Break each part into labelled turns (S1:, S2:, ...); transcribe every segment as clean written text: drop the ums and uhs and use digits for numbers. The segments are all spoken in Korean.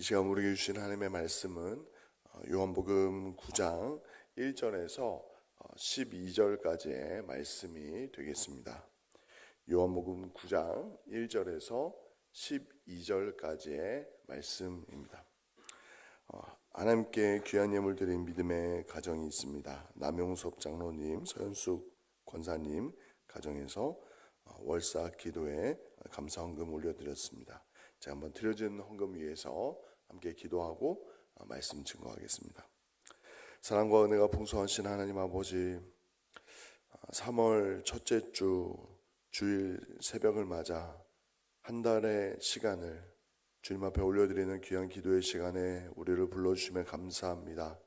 S1: 이 시간 우리에게 주신 하나님의 말씀은 요한복음 9장 1절에서 12절까지의 말씀이 되겠습니다. 요한복음 9장 1절에서 12절까지의 말씀입니다. 하나님께 귀한 예물 드린 믿음의 가정이 있습니다. 남용섭 장로님, 서현숙 권사님 가정에서 월사 기도에 감사 헌금 올려드렸습니다. 제가 한번 드려진 헌금 위해서 함께 기도하고 말씀 증거하겠습니다. 사랑과 은혜가 풍성하신 하나님 아버지, 3월 첫째 주 주일 새벽을 맞아 한 달의 시간을 주님 앞에 올려드리는 귀한 기도의 시간에 우리를 불러주시면 감사합니다.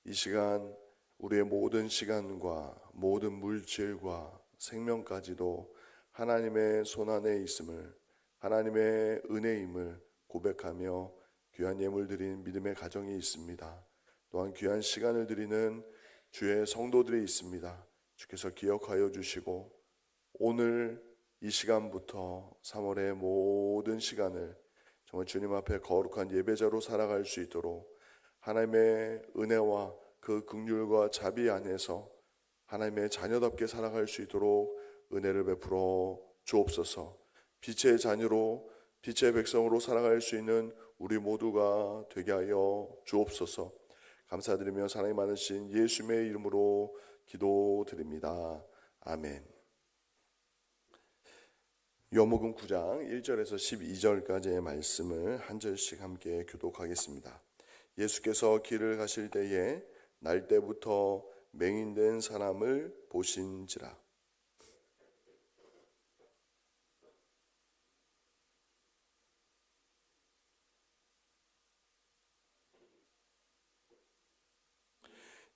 S1: 이 시간 우리의 모든 시간과 모든 물질과 생명까지도 하나님의 손안에 있음을, 하나님의 은혜임을 고백하며 귀한 예물 드린 믿음의 가정이 있습니다. 또한 귀한 시간을 드리는 주의 성도들이 있습니다. 주께서 기억하여 주시고 오늘 이 시간부터 3월의 모든 시간을 정말 주님 앞에 거룩한 예배자로 살아갈 수 있도록 하나님의 은혜와 그 긍휼과 자비 안에서 하나님의 자녀답게 살아갈 수 있도록 은혜를 베풀어 주옵소서. 빛의 자녀로 빛의 백성으로 살아갈 수 있는 우리 모두가 되게 하여 주옵소서. 감사드리며 사랑이 많으신 예수님의 이름으로 기도드립니다. 아멘. 요한복음 9장 1절에서 12절까지의 말씀을 한 절씩 함께 교독하겠습니다. 예수께서 길을 가실 때에 날 때부터 맹인된 사람을 보신지라.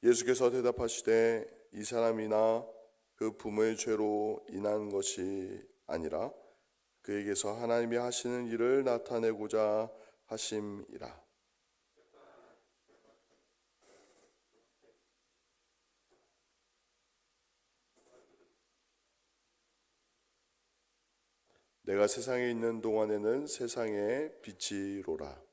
S1: 예수께서 대답하시되 이 사람이나 그 부모의 죄로 인한 것이 아니라 그에게서 하나님이 하시는 일을 나타내고자 하심이라. 내가 세상에 있는 동안에는 세상의 빛이로라.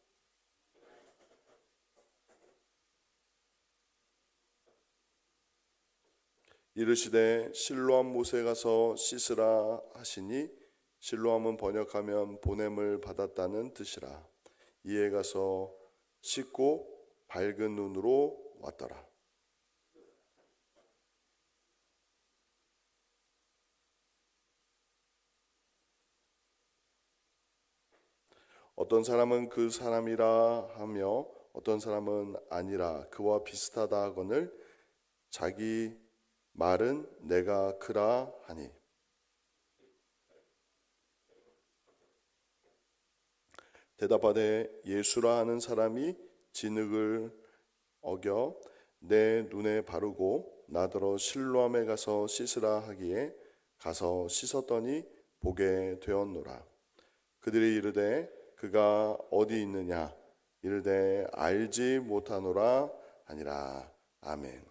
S1: 이르시되 실로암 못에 가서 씻으라 하시니 실로암은 번역하면 보냄을 받았다는 뜻이라. 이에 가서 씻고 밝은 눈으로 왔더라. 어떤 사람은 그 사람이라 하며 어떤 사람은 아니라 그와 비슷하다 하거늘 자기 말은 내가 그라 하니. 대답하되 예수라 하는 사람이 진흙을 어겨 내 눈에 바르고 나더러 실로암에 가서 씻으라 하기에 가서 씻었더니 보게 되었노라. 그들이 이르되 그가 어디 있느냐 이르되 알지 못하노라 하니라. 아멘.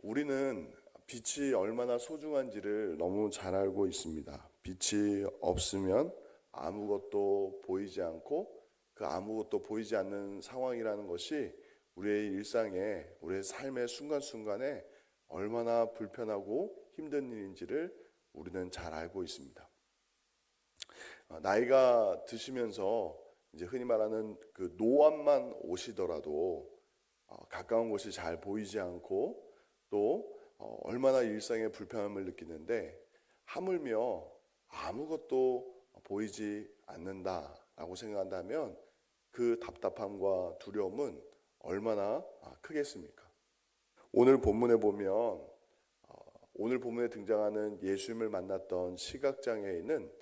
S1: 우리는 빛이 얼마나 소중한지를 너무 잘 알고 있습니다. 빛이 없으면 아무것도 보이지 않고 그 아무것도 보이지 않는 상황이라는 것이 우리의 일상에, 우리의 삶의 순간순간에 얼마나 불편하고 힘든 일인지를 우리는 잘 알고 있습니다. 나이가 드시면서 이제 흔히 말하는 그 노안만 오시더라도 가까운 곳이 잘 보이지 않고 또 얼마나 일상에 불편함을 느끼는데 하물며 아무것도 보이지 않는다라고 생각한다면 그 답답함과 두려움은 얼마나 크겠습니까? 오늘 본문에 보면 오늘 본문에 등장하는 예수님을 만났던 시각장애인은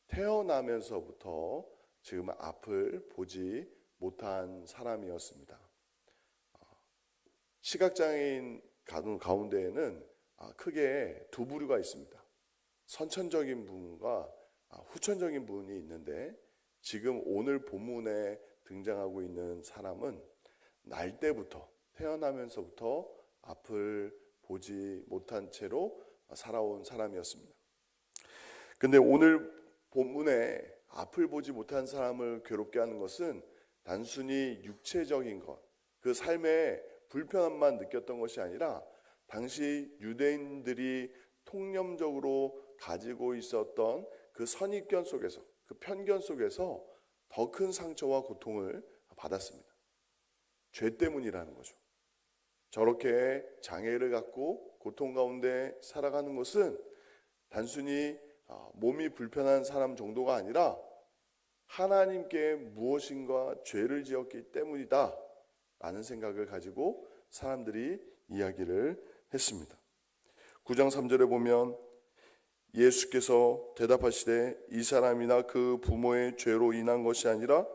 S1: 태어나면서부터 지금 앞을 보지 못한 사람이었습니다. 시각장애인 가운데에는 크게 두 부류가 있습니다. 선천적인 부분과 후천적인 부분이 있는데 지금 오늘 본문에 등장하고 있는 사람은 날 때부터 태어나면서부터 앞을 보지 못한 채로 살아온 사람이었습니다. 근데 오늘 본문에 앞을 보지 못한 사람을 괴롭게 하는 것은 단순히 육체적인 것, 그 삶의 불편함만 느꼈던 것이 아니라 당시 유대인들이 통념적으로 가지고 있었던 그 선입견 속에서, 그 편견 속에서 더 큰 상처와 고통을 받았습니다. 죄 때문이라는 거죠. 저렇게 장애를 갖고 고통 가운데 살아가는 것은 단순히 몸이 불편한 사람 정도가 아니라 하나님께 무엇인가 죄를 지었기 때문이다 라는 생각을 가지고 사람들이 이야기를 했습니다. 9장 3절에 보면 예수께서 대답하시되 이 사람이나 그 부모의 죄로 인한 것이 아니라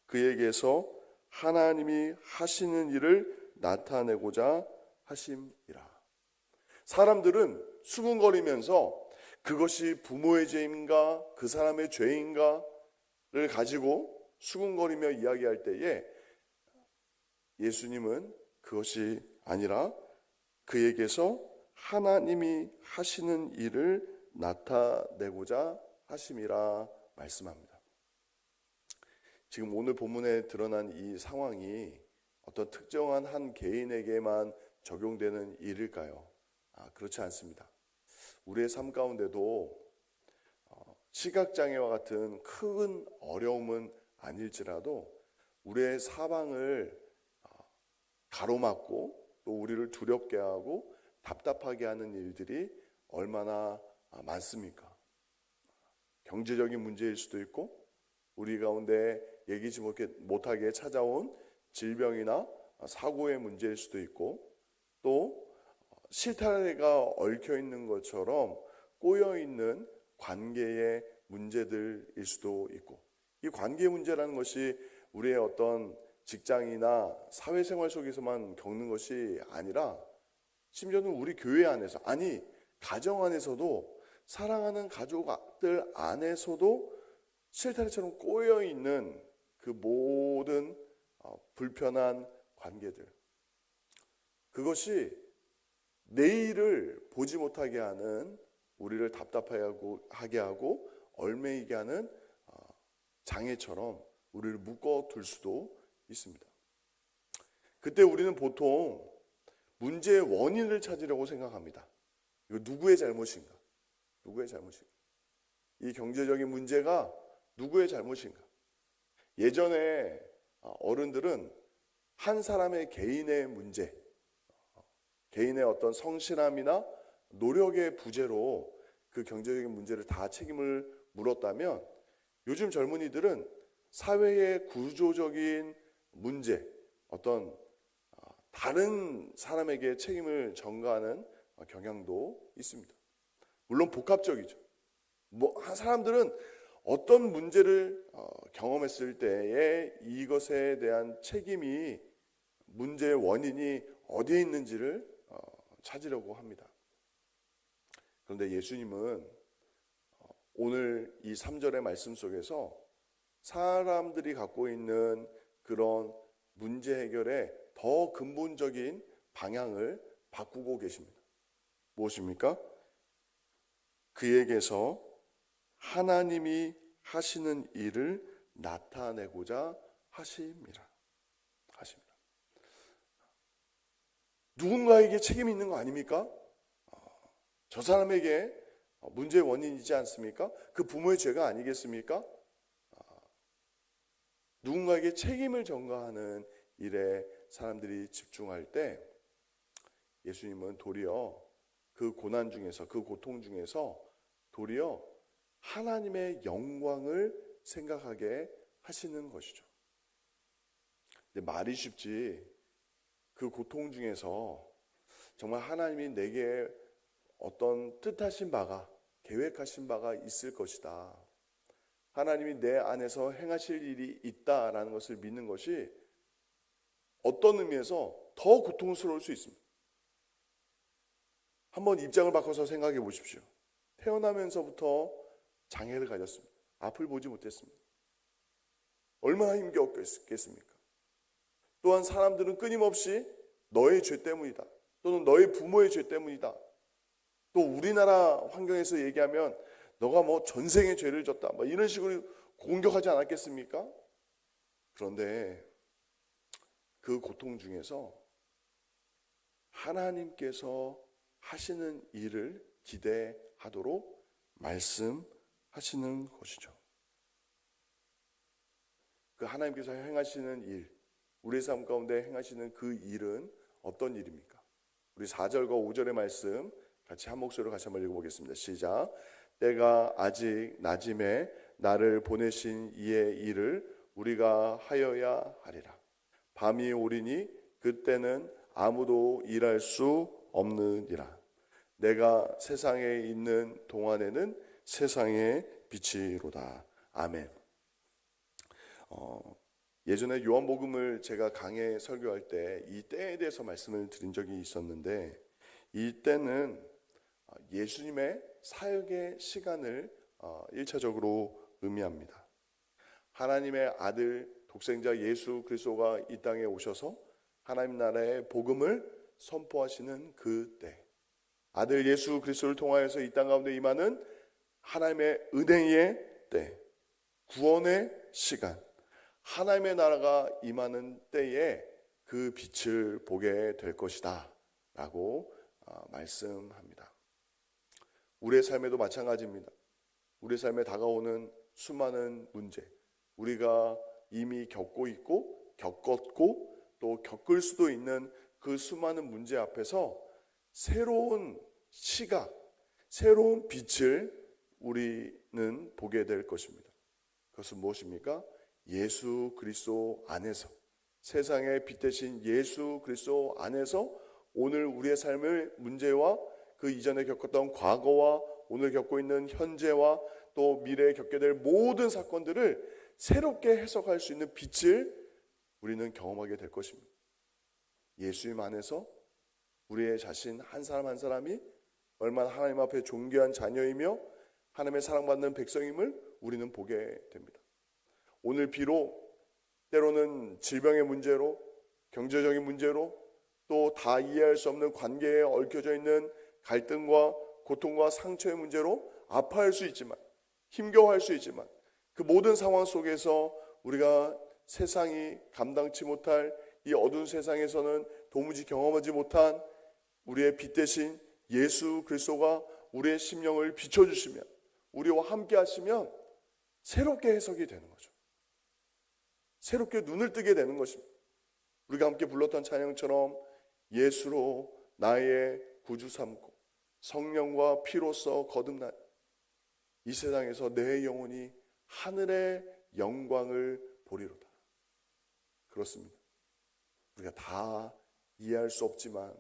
S1: 그에게서 하나님이 하시는 일을 나타내고자 하심이라. 사람들은 수군거리면서 그것이 부모의 죄인가 그 사람의 죄인가를 가지고 수군거리며 이야기할 때에 예수님은 그것이 아니라 그에게서 하나님이 하시는 일을 나타내고자 하심이라 말씀합니다. 지금 오늘 본문에 드러난 이 상황이 어떤 특정한 한 개인에게만 적용되는 일일까요? 그렇지 않습니다. 우리의 삶 가운데도 시각장애와 같은 큰 어려움은 아닐지라도 우리의 사방을 가로막고 또 우리를 두렵게 하고 답답하게 하는 일들이 얼마나 많습니까? 경제적인 문제일 수도 있고 우리 가운데 예기치 못하게 찾아온 질병이나 사고의 문제일 수도 있고 또 실타래가 얽혀있는 것처럼 꼬여있는 관계의 문제들일 수도 있고 이 관계 문제라는 것이 우리의 어떤 직장이나 사회생활 속에서만 겪는 것이 아니라 심지어는 우리 교회 안에서 아니 가정 안에서도 사랑하는 가족들 안에서도 실타래처럼 꼬여있는 그 모든 불편한 관계들 그것이 내일을 보지 못하게 하는 우리를 답답하게 하고 얽매이게 하는 장애처럼 우리를 묶어둘 수도 있습니다. 그때 우리는 보통 문제의 원인을 찾으려고 생각합니다. 이거 누구의 잘못인가? 누구의 잘못인가? 이 경제적인 문제가 누구의 잘못인가? 예전에 어른들은 한 사람의 개인의 문제, 개인의 어떤 성실함이나 노력의 부재로 그 경제적인 문제를 다 책임을 물었다면 요즘 젊은이들은 사회의 구조적인 문제, 어떤 다른 사람에게 책임을 전가하는 경향도 있습니다. 물론 복합적이죠. 사람들은 어떤 문제를 경험했을 때에 이것에 대한 책임이 문제의 원인이 어디에 있는지를 찾으려고 합니다. 그런데 예수님은 오늘 이 3절의 말씀 속에서 사람들이 갖고 있는 그런 문제 해결의 더 근본적인 방향을 바꾸고 계십니다. 무엇입니까? 그에게서 하나님이 하시는 일을 나타내고자 하심이라. 누군가에게 책임이 있는 거 아닙니까? 저 사람에게 문제의 원인이지 않습니까? 그 부모의 죄가 아니겠습니까? 누군가에게 책임을 전가하는 일에 사람들이 집중할 때 예수님은 도리어 그 고난 중에서 그 고통 중에서 도리어 하나님의 영광을 생각하게 하시는 것이죠. 근데 말이 쉽지 그 고통 중에서 정말 하나님이 내게 어떤 뜻하신 바가 계획하신 바가 있을 것이다. 하나님이 내 안에서 행하실 일이 있다라는 것을 믿는 것이 어떤 의미에서 더 고통스러울 수 있습니다. 한번 입장을 바꿔서 생각해 보십시오. 태어나면서부터 장애를 가졌습니다. 앞을 보지 못했습니다. 얼마나 힘겹겠습니까? 또한 사람들은 끊임없이 너의 죄 때문이다. 또는 너의 부모의 죄 때문이다. 또 우리나라 환경에서 얘기하면 너가 뭐 전생에 죄를 졌다. 뭐 이런 식으로 공격하지 않았겠습니까? 그런데 그 고통 중에서 하나님께서 하시는 일을 기대하도록 말씀하시는 것이죠. 그 하나님께서 행하시는 일, 우리의 삶 가운데 행하시는 그 일은 어떤 일입니까? 우리 4절과 5절의 말씀 같이 한 목소리로 같이 한번 읽어보겠습니다. 시작. 때가 아직 낮음에 나를 보내신 이의 일을 우리가 하여야 하리라. 밤이 오리니 그때는 아무도 일할 수 없느니라. 내가 세상에 있는 동안에는 세상의 빛이로다. 아멘. 예전에 요한복음을 제가 강해 설교할 때 이 때에 대해서 말씀을 드린 적이 있었는데, 이 때는 예수님의 사역의 시간을 1차적으로 의미합니다. 하나님의 아들 독생자 예수 그리스도가 이 땅에 오셔서 하나님 나라의 복음을 선포하시는 그 때, 아들 예수 그리스도를 통하여서 이 땅 가운데 임하는 하나님의 은혜의 때, 구원의 시간, 하나님의 나라가 임하는 때에 그 빛을 보게 될 것이다 라고 말씀합니다. 우리의 삶에도 마찬가지입니다. 우리의 삶에 다가오는 수많은 문제, 우리가 이미 겪고 있고 겪었고 또 겪을 수도 있는 그 수많은 문제 앞에서 새로운 시각, 새로운 빛을 우리는 보게 될 것입니다. 그것은 무엇입니까? 예수 그리스도 안에서, 세상의 빛 대신 예수 그리스도 안에서 오늘 우리의 삶의 문제와 그 이전에 겪었던 과거와 오늘 겪고 있는 현재와 또 미래에 겪게 될 모든 사건들을 새롭게 해석할 수 있는 빛을 우리는 경험하게 될 것입니다. 예수님 안에서 우리의 자신 한 사람 한 사람이 얼마나 하나님 앞에 존귀한 자녀이며 하나님의 사랑받는 백성임을 우리는 보게 됩니다. 오늘 비록 때로는 질병의 문제로, 경제적인 문제로, 또 다 이해할 수 없는 관계에 얽혀져 있는 갈등과 고통과 상처의 문제로 아파할 수 있지만, 힘겨워할 수 있지만, 그 모든 상황 속에서 우리가 세상이 감당치 못할 이 어두운 세상에서는 도무지 경험하지 못한 우리의 빛 대신 예수 그리스도가 우리의 심령을 비춰주시면, 우리와 함께 하시면 새롭게 해석이 되는 거죠. 새롭게 눈을 뜨게 되는 것입니다. 우리가 함께 불렀던 찬양처럼 예수로 나의 구주 삼고 성령과 피로써 거듭난 이 세상에서 내 영혼이 하늘의 영광을 보리로다. 그렇습니다. 우리가 다 이해할 수 없지만,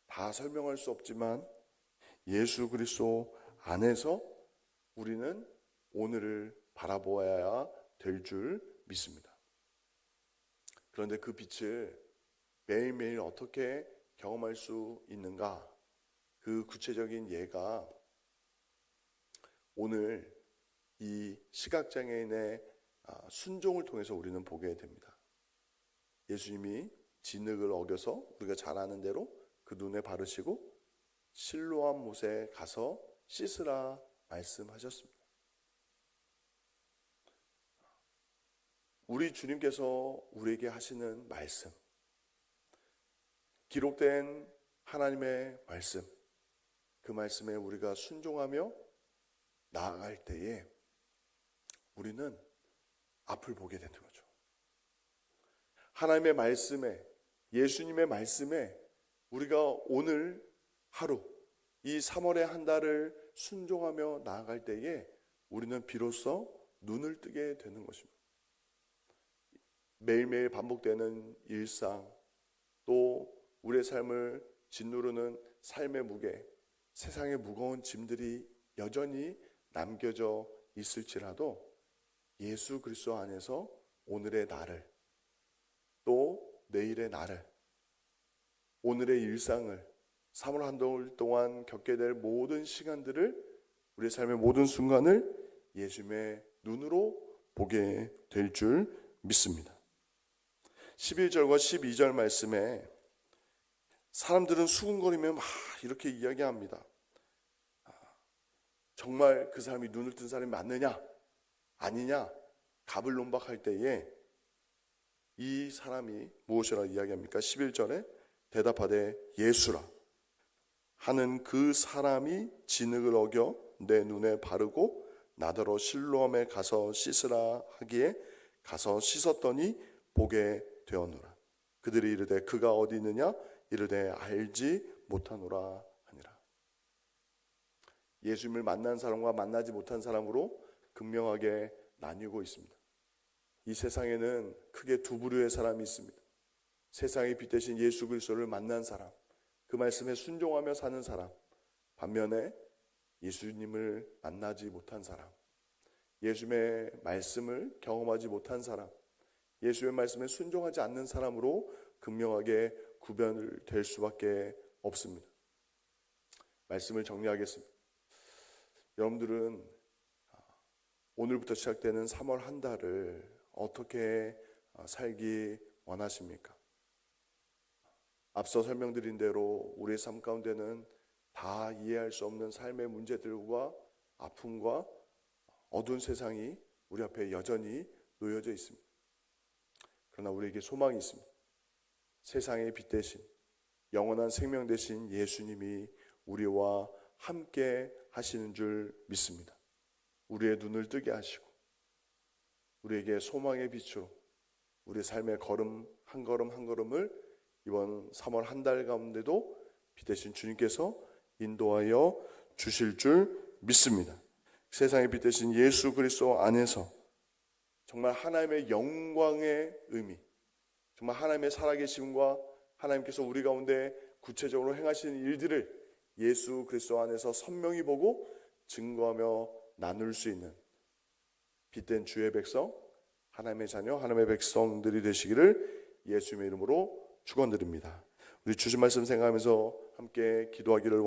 S1: 다 설명할 수 없지만 예수 그리스도 안에서 우리는 오늘을 바라보아야 될 줄 믿습니다. 그런데 그 빛을 매일매일 어떻게 경험할 수 있는가? 그 구체적인 예가 오늘 이 시각장애인의 순종을 통해서 우리는 보게 됩니다. 예수님이 진흙을 어겨서 우리가 잘 아는 대로 그 눈에 바르시고 실로암 못에 가서 씻으라 말씀하셨습니다. 우리 주님께서 우리에게 하시는 말씀, 기록된 하나님의 말씀, 그 말씀에 우리가 순종하며 나아갈 때에 우리는 앞을 보게 되는 거죠. 하나님의 말씀에, 예수님의 말씀에 우리가 오늘 하루, 이 3월의 한 달을 순종하며 나아갈 때에 우리는 비로소 눈을 뜨게 되는 것입니다. 매일매일 반복되는 일상, 또 우리의 삶을 짓누르는 삶의 무게, 세상의 무거운 짐들이 여전히 남겨져 있을지라도 예수 그리스도 안에서 오늘의 나를, 또 내일의 나를, 오늘의 일상을, 3월 한 달 동안 겪게 될 모든 시간들을, 우리의 삶의 모든 순간을 예수님의 눈으로 보게 될 줄 믿습니다. 11절과 12절 말씀에 사람들은 수군거리며 막 이렇게 이야기합니다. 정말 그 사람이 눈을 뜬 사람이 맞느냐? 아니냐 갑을 논박할 때에 이 사람이 무엇이라 이야기합니까? 11절에 대답하되 예수라 하는 그 사람이 진흙을 어겨 내 눈에 바르고 나더러 실로암에 가서 씻으라 하기에 가서 씻었더니 보게 되었노라. 그들이 이르되 그가 어디 있느냐 이르되 알지 못하노라 하니라. 예수님을 만난 사람과 만나지 못한 사람으로 극명하게 나뉘고 있습니다. 이 세상에는 크게 두 부류의 사람이 있습니다. 세상의 빛 대신 예수 그리스도를 만난 사람, 그 말씀에 순종하며 사는 사람, 반면에 예수님을 만나지 못한 사람, 예수님의 말씀을 경험하지 못한 사람, 예수의 말씀에 순종하지 않는 사람으로 극명하게 구별될 수밖에 없습니다. 말씀을 정리하겠습니다. 여러분들은 오늘부터 시작되는 3월 한 달을 어떻게 살기 원하십니까? 앞서 설명드린 대로 우리의 삶 가운데는 다 이해할 수 없는 삶의 문제들과 아픔과 어두운 세상이 우리 앞에 여전히 놓여져 있습니다. 그러나 우리에게 소망이 있습니다. 세상의 빛 대신 영원한 생명 대신 예수님이 우리와 함께 하시는 줄 믿습니다. 우리의 눈을 뜨게 하시고 우리에게 소망의 빛으로 우리의 삶의 걸음 한 걸음 한 걸음을 이번 3월 한 달 가운데도 빛 대신 주님께서 인도하여 주실 줄 믿습니다. 세상의 빛 대신 예수 그리스도 안에서 정말 하나님의 영광의 의미, 정말 하나님의 살아계심과 하나님께서 우리 가운데 구체적으로 행하시는 일들을 예수 그리스도 안에서 선명히 보고 증거하며 나눌 수 있는 빛된 주의 백성, 하나님의 자녀, 하나님의 백성들이 되시기를 예수님의 이름으로 축원드립니다. 우리 주신 말씀 생각하면서 함께 기도하기를